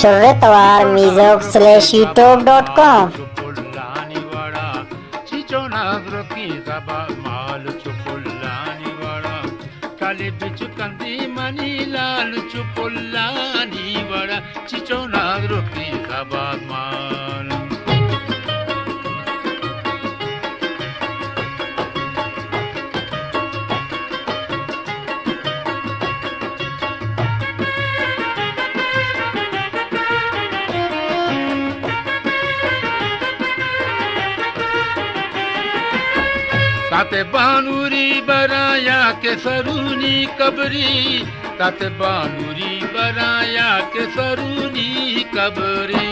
Shurretwar Mizok/youtube.com चुपुल्लानी वाड़ा चिचोना द्रोकी दबा माल चुपुल्लानी वाड़ा काले बिच कंदी मनी लाल चुपुल्लानी वाड़ा चिचोना द्रोकी दबा माल ताते बानुरी बराया के सरूनी कबरी ताते बानुरी बराया के सरूनी कबरी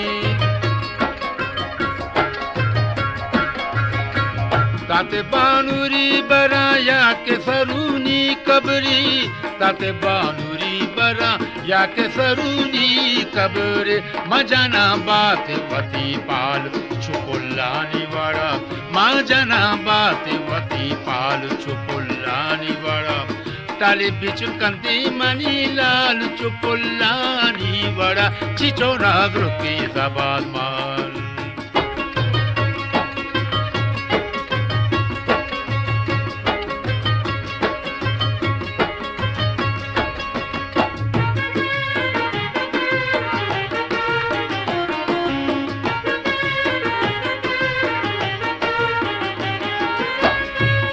ताते बानुरी बराया के सरूनी कबरी ताते बानुरी बराया के सरूनी कबरी मजाना बात वती पाल चुपुल्लानी वाड़ा माजना बात वती पाल चुपुल्लानी वाड़ा टाली बिच कंदी money Lal चुपुल्लानी Vadra चिचोना द्रुकी दबाद mall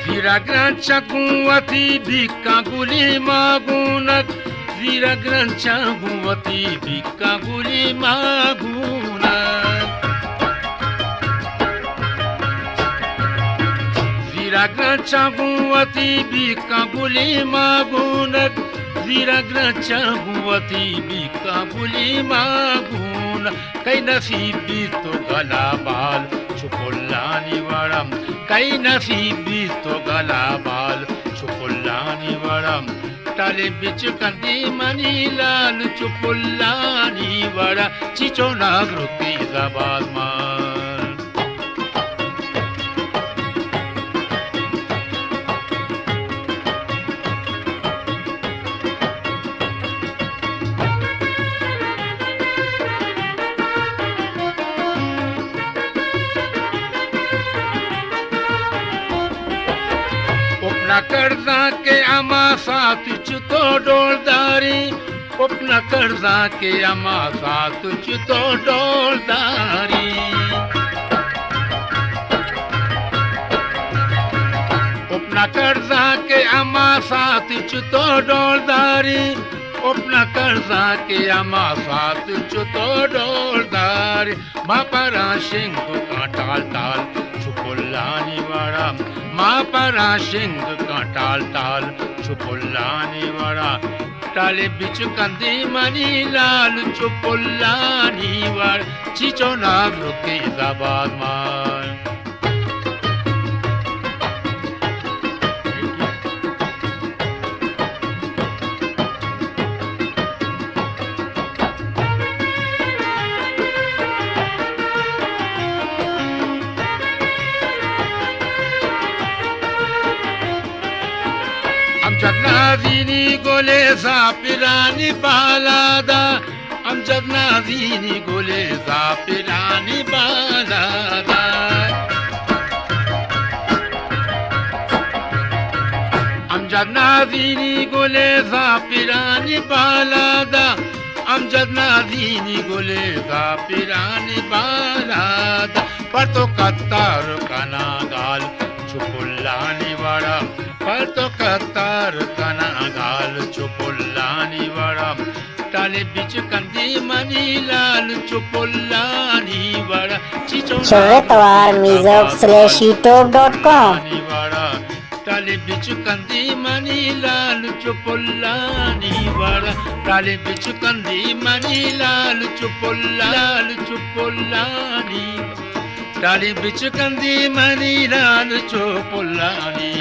Viragrancha guwati bika guli magunak Viragrancha guwati bika guli magunak Viragrancha guwati bika guli magunak Viragrancha guwati bika guli magunak Kay nasibi to galabal चुपुल्लानी वाड़ा कई नसीबी तो गला बाल चुपुल्लानी वाड़ा टाले बिच कंदी मनी लाल चुपुल्लानी वाड़ा चिचोना ग्रुकी दबाद माल कर्जा के अमा साथ तो डोलदारी अपना कर्जा के अमा साथ तो डोलदारी अपना कर्जा के अमा साथ तो डोलदारी अपना कर्जा के अमा साथ तो डोलदारी मापरा सिंह का टाल टाल चुपुल्लानी वाड़ा माँ परा सिंह का टाल टाल चुपुल्लानी वाड़ा टाले बिच कंदी मनी लाल चुपुल्लानी वाड़ा चिचोना ग्रुकी दबाद माल Amjadnazini gole zapirani balada Amjadnazini gole zapirani balada Amjadnazini gole zapirani balada Amjadnazini gole zapirani balada Parto kattar kana gal चुपुल्लानी वाड़ा पर तो कतार कना गाल चुपुल्लानी वाड़ा टाले बिच कंदी मनी लाल चुपुल्लानी वाड़ा Shurretwar Mizok/youtube.com वाड़ा टाले बिच कंदी मनी लाल चुपुल्लानी वाड़ा टाले बिच कंदी मनी लाल चुपुल्लानी टाली बिच कंदी मनी लाल चुपुल्लानी